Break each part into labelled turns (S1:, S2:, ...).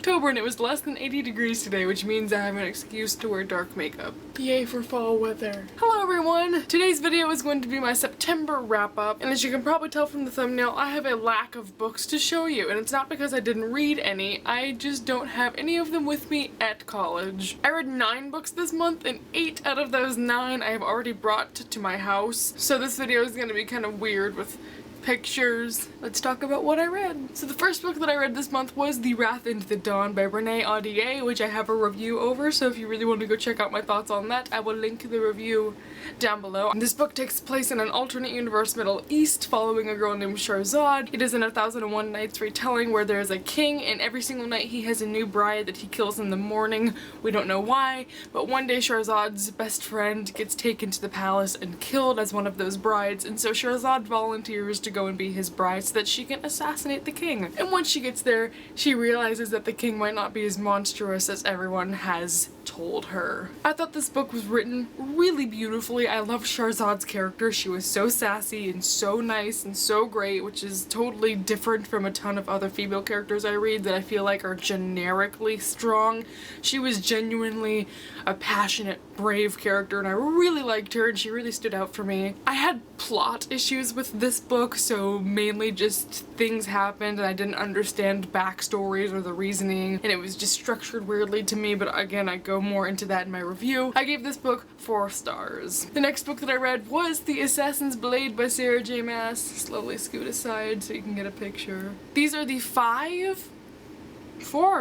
S1: October and it was less than 80 degrees today, which means I have an excuse to wear dark makeup. Yay for fall weather. Hello everyone! Today's video is going to be my September wrap up, and as you can probably tell from the thumbnail, I have a lack of books to show you, and it's not because I didn't read any, I just don't have any of them with me at college. I read 9 books this month, and 8 out of those 9 I have already brought to my house, so this video is going to be kind of weird with pictures. Let's talk about what I read. So the first book that I read this month was The Wrath into the Dawn by Renee Audier, which I have a review over, so if you really want to go check out my thoughts on that, I will link the review down below. This book takes place in an alternate universe Middle East following a girl named Shahrazad. It is in 1001 Nights retelling where there is a king and every single night he has a new bride that he kills in the morning. We don't know why, but one day Shahrazad's best friend gets taken to the palace and killed as one of those brides, and so Shahrazad volunteers to go and be his bride so that she can assassinate the king. And once she gets there, she realizes that the king might not be as monstrous as everyone has told her. I thought this book was written really beautifully. I loved Shahrazad's character. She was so sassy and so nice and so great, which is totally different from a ton of other female characters I read that I feel like are generically strong. She was genuinely a passionate, brave character, and I really liked her, and she really stood out for me. I had plot issues with this book, so mainly just things happened and I didn't understand backstories or the reasoning, and it was just structured weirdly to me, but again, I go more into that in my review. I gave this book 4 stars. The next book that I read was The Assassin's Blade by Sarah J. Maas. Slowly scoot aside so you can get a picture. These are the 4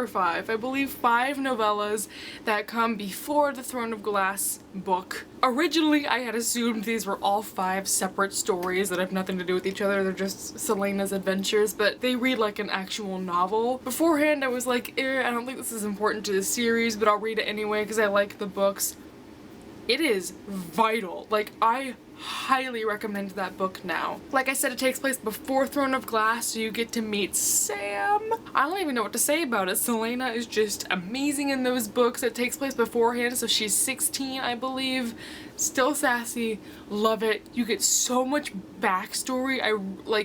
S1: or 5, I believe 5 novellas that come before the Throne of Glass book. Originally, I had assumed these were all 5 separate stories that have nothing to do with each other. They're just Selena's adventures, but they read like an actual novel. Beforehand, I was like, I don't think this is important to the series, but I'll read it anyway because I like the books. It is vital. Like, I highly recommend that book now. Like I said, it takes place before Throne of Glass, so you get to meet Sam. I don't even know what to say about it. Selena is just amazing in those books. It takes place beforehand, so she's 16, I believe. Still sassy. Love it. You get so much backstory.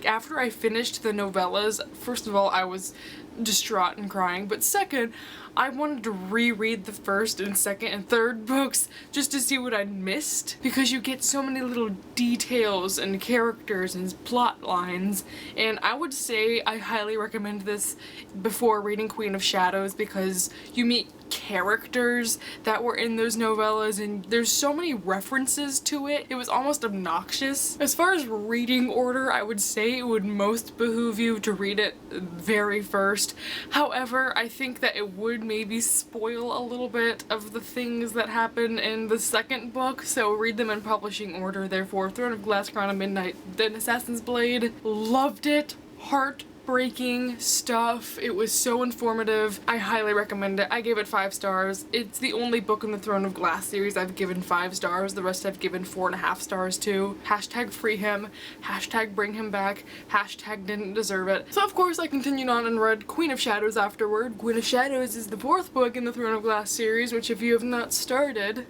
S1: After I finished the novellas, first of all, I was distraught and crying, but second, I wanted to reread the first and second and third books just to see what I'd missed, because you get so many little details and characters and plot lines, and I would say I highly recommend this before reading Queen of Shadows because you meet characters that were in those novellas and there's so many references to it. It was almost obnoxious. As far as reading order, I would say it would most behoove you to read it very first. However, I think that it would maybe spoil a little bit of the things that happen in the second book, so read them in publishing order. Therefore, Throne of Glass, Crown of Midnight, then Assassin's Blade. Loved it. Heartbreaking stuff. It was so informative. I highly recommend it. I gave it 5 stars. It's the only book in the Throne of Glass series I've given 5 stars. The rest I've given 4.5 stars to. Hashtag free him. Hashtag bring him back. Hashtag didn't deserve it. So of course I continued on and read Queen of Shadows afterward. Queen of Shadows is the 4th book in the Throne of Glass series, which if you have not started,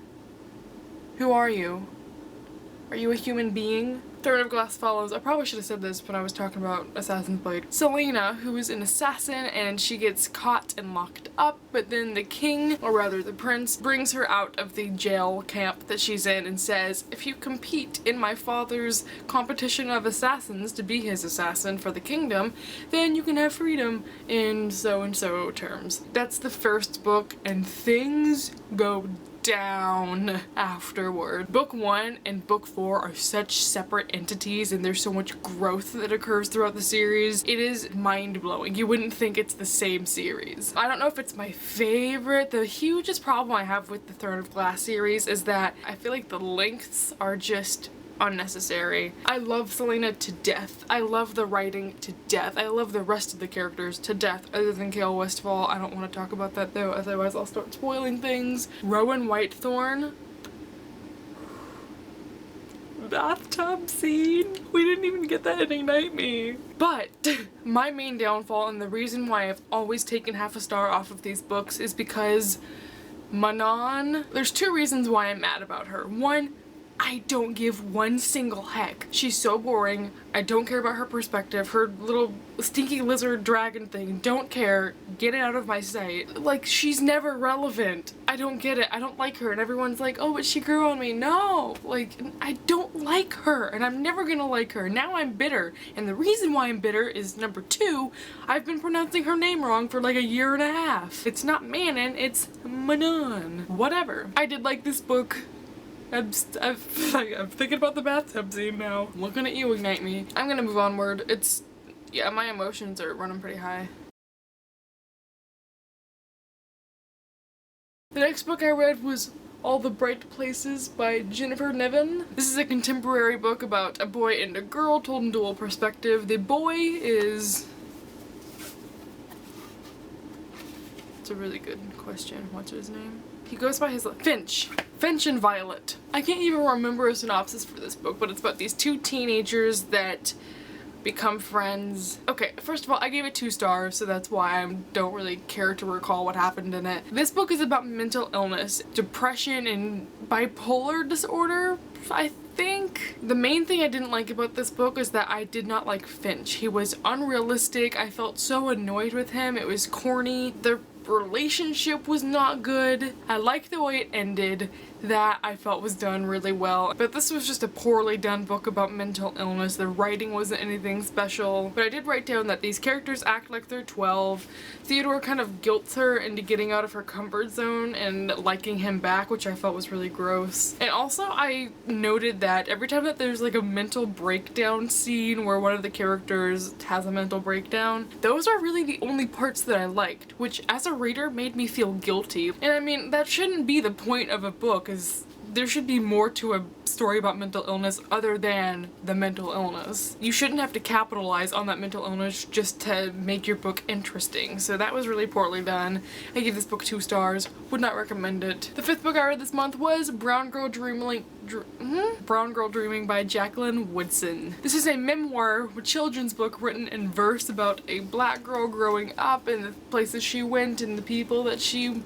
S1: who are you? Are you a human being? Throne of Glass follows, I probably should have said this when I was talking about Assassin's Blade. Selena, who is an assassin, and she gets caught and locked up, but then the king, or rather the prince, brings her out of the jail camp that she's in and says, if you compete in my father's competition of assassins to be his assassin for the kingdom, then you can have freedom in so-and-so terms. That's the first book, and things go down afterward. Book 1 and book 4 are such separate entities, and there's so much growth that occurs throughout the series. It is mind-blowing. You wouldn't think it's the same series. I don't know if it's my favorite. The hugest problem I have with the Throne of Glass series is that I feel like the lengths are just unnecessary. I love Selena to death. I love the writing to death. I love the rest of the characters to death, other than Kale Westfall. I don't want to talk about that though, otherwise I'll start spoiling things. Rowan Whitethorn. Bathtub scene. We didn't even get that in Ignite Me. But my main downfall, and the reason why I've always taken half a star off of these books, is because Manon, there's 2 reasons why I'm mad about her. One, I don't give one single heck. She's so boring. I don't care about her perspective. Her little stinky lizard dragon thing. Don't care. Get it out of my sight. Like, she's never relevant. I don't get it. I don't like her. And everyone's like, oh, but she grew on me. No. Like, I don't like her. And I'm never gonna like her. Now I'm bitter. And the reason why I'm bitter is number 2, I've been pronouncing her name wrong for like a year and a half. It's not Manon, it's Manon. Whatever. I did like this book. I'm thinking about the bathtub scene now. I'm looking at you, Ignite Me. I'm gonna move onward. Yeah, my emotions are running pretty high. The next book I read was All the Bright Places by Jennifer Niven. This is a contemporary book about a boy and a girl told in dual perspective. The boy is... It's a really good question. What's his name? He goes by his Finch. Finch and Violet. I can't even remember a synopsis for this book, but it's about these 2 teenagers that become friends. Okay, first of all, I gave it 2 stars, so that's why I don't really care to recall what happened in it. This book is about mental illness, depression, and bipolar disorder, I think. The main thing I didn't like about this book is that I did not like Finch. He was unrealistic. I felt so annoyed with him. It was corny. The relationship was not good. I liked the way it ended. That I felt was done really well. But this was just a poorly done book about mental illness. The writing wasn't anything special. But I did write down that these characters act like they're 12. Theodore kind of guilts her into getting out of her comfort zone and liking him back, which I felt was really gross. And also I noted that every time that there's like a mental breakdown scene where one of the characters has a mental breakdown, those are really the only parts that I liked, which as a reader made me feel guilty. And I mean, that shouldn't be the point of a book. There should be more to a story about mental illness other than the mental illness. You shouldn't have to capitalize on that mental illness just to make your book interesting. So that was really poorly done. I gave this book 2 stars. Would not recommend it. The 5th book I read this month was Brown Girl Dreaming by Jacqueline Woodson. This is a memoir, a children's book written in verse about a black girl growing up and the places she went and the people that she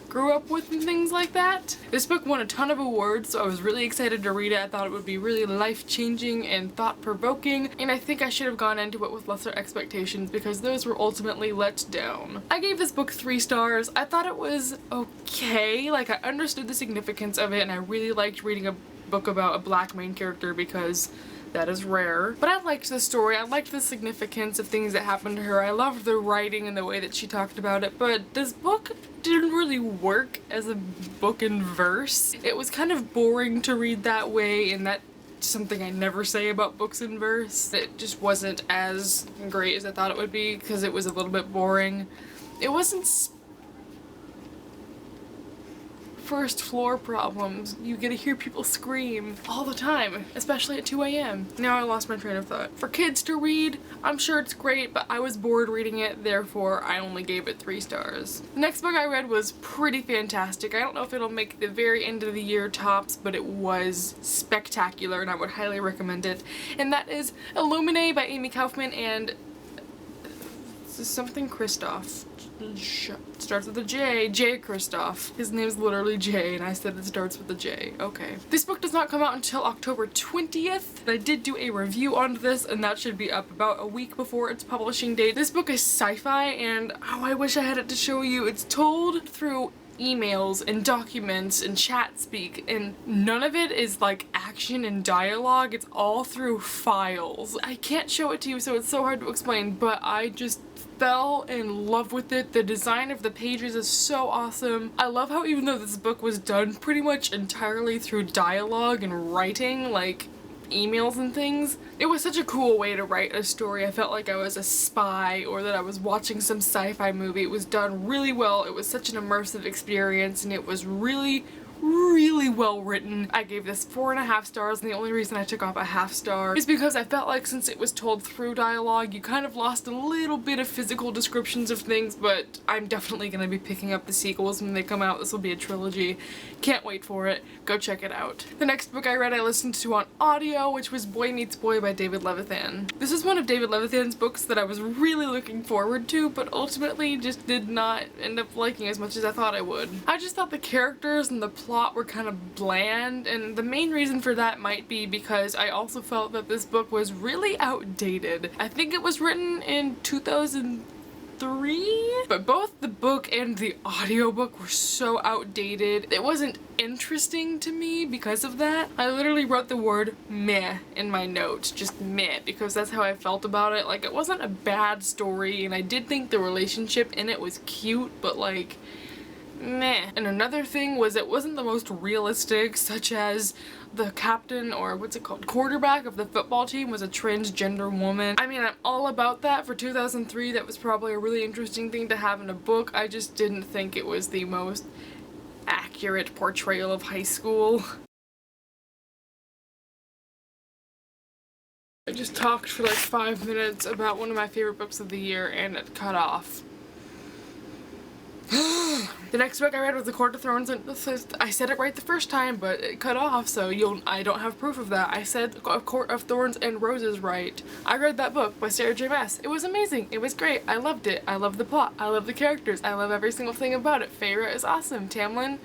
S1: grew up with and things like that. This book won a ton of awards, so I was really excited to read it. I thought it would be really life-changing and thought-provoking, and I think I should have gone into it with lesser expectations because those were ultimately let down. I gave this book 3 stars. I thought it was okay. Like, I understood the significance of it, and I really liked reading a book about a black main character because that is rare. But I liked the story. I liked the significance of things that happened to her. I loved the writing and the way that she talked about it, but this book didn't really work as a book in verse. It was kind of boring to read that way, and that's something I never say about books in verse. It just wasn't as great as I thought it would be because it was a little bit boring. It wasn't first floor problems. You get to hear people scream all the time, especially at 2 a.m. Now I lost my train of thought. For kids to read, I'm sure it's great, but I was bored reading it, therefore I only gave it 3 stars. The next book I read was pretty fantastic. I don't know if it'll make the very end of the year tops, but it was spectacular and I would highly recommend it. And that is Illuminae by Amy Kaufman and something Kristoff. Starts with a J. J. Kristoff. His name's literally J, and I said it starts with a J. Okay. This book does not come out until October 20th. I did do a review on this, and that should be up about a week before its publishing date. This book is sci-fi, and oh, I wish I had it to show you. It's told through emails and documents and chat speak, and none of it is like action and dialogue. It's all through files. I can't show it to you, so it's so hard to explain, but I just fell in love with it. The design of the pages is so awesome. I love how even though this book was done pretty much entirely through dialogue and writing, like emails and things, it was such a cool way to write a story. I felt like I was a spy or that I was watching some sci-fi movie. It was done really well. It was such an immersive experience, and it was really well written. I gave this 4.5 stars, and the only reason I took off a half star is because I felt like since it was told through dialogue, you kind of lost a little bit of physical descriptions of things, but I'm definitely going to be picking up the sequels when they come out. This will be a trilogy. Can't wait for it. Go check it out. The next book I read I listened to on audio, which was Boy Meets Boy by David Levithan. This is one of David Levithan's books that I was really looking forward to, but ultimately just did not end up liking as much as I thought I would. I just thought the characters and the plot were kind of bland, and the main reason for that might be because I also felt that this book was really outdated. I think it was written in 2003, but both the book and the audiobook were so outdated. It wasn't interesting to me because of that. I literally wrote the word meh in my notes, just meh, because that's how I felt about it. Like, it wasn't a bad story, and I did think the relationship in it was cute, but like, meh. And another thing was it wasn't the most realistic, such as the captain, or what's it called, quarterback of the football team was a transgender woman. I mean, I'm all about that. For 2003, that was probably a really interesting thing to have in a book. I just didn't think it was the most accurate portrayal of high school. I just talked for like 5 minutes about one of my favorite books of the year and it cut off. The next book I read was The Court of Thorns, and I said it right the first time, but it cut off, so I don't have proof of that. I said Court of Thorns and Roses right. I read that book by Sarah J. Maas. It was amazing. It was great. I loved it. I love the plot. I love the characters. I love every single thing about it. Feyre is awesome. Tamlin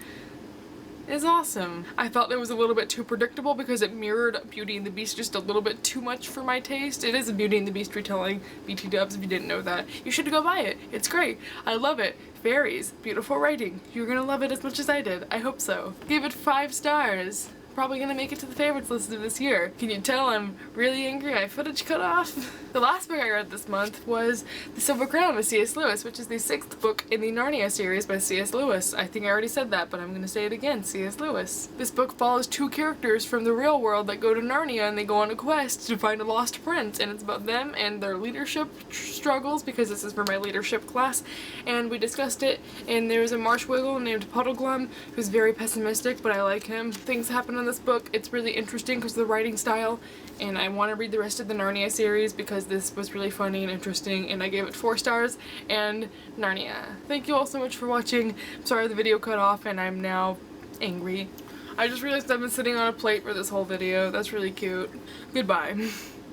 S1: is awesome. I felt it was a little bit too predictable because it mirrored Beauty and the Beast just a little bit too much for my taste. It is a Beauty and the Beast retelling, BT dubs if you didn't know that. You should go buy it. It's great. I love it. Fairies. Beautiful writing. You're gonna love it as much as I did. I hope so. Gave it 5 stars. Probably gonna make it to the favorites list of this year. Can you tell I'm really angry my footage cut off? The last book I read this month was The Silver Crown by C.S. Lewis, which is the 6th book in the Narnia series by C.S. Lewis. I think I already said that, but I'm gonna say it again, C.S. Lewis. This book follows 2 characters from the real world that go to Narnia and they go on a quest to find a lost prince, and it's about them and their leadership struggles, because this is for my leadership class, and we discussed it, and there's a Marsh Wiggle named Puddleglum who's very pessimistic, but I like him. Things happen in this book. It's really interesting because of the writing style, and I want to read the rest of the Narnia series because this was really funny and interesting, and I gave it 4 stars and Narnia. Thank you all so much for watching. I'm sorry the video cut off and I'm now angry. I just realized I've been sitting on a plate for this whole video. That's really cute. Goodbye.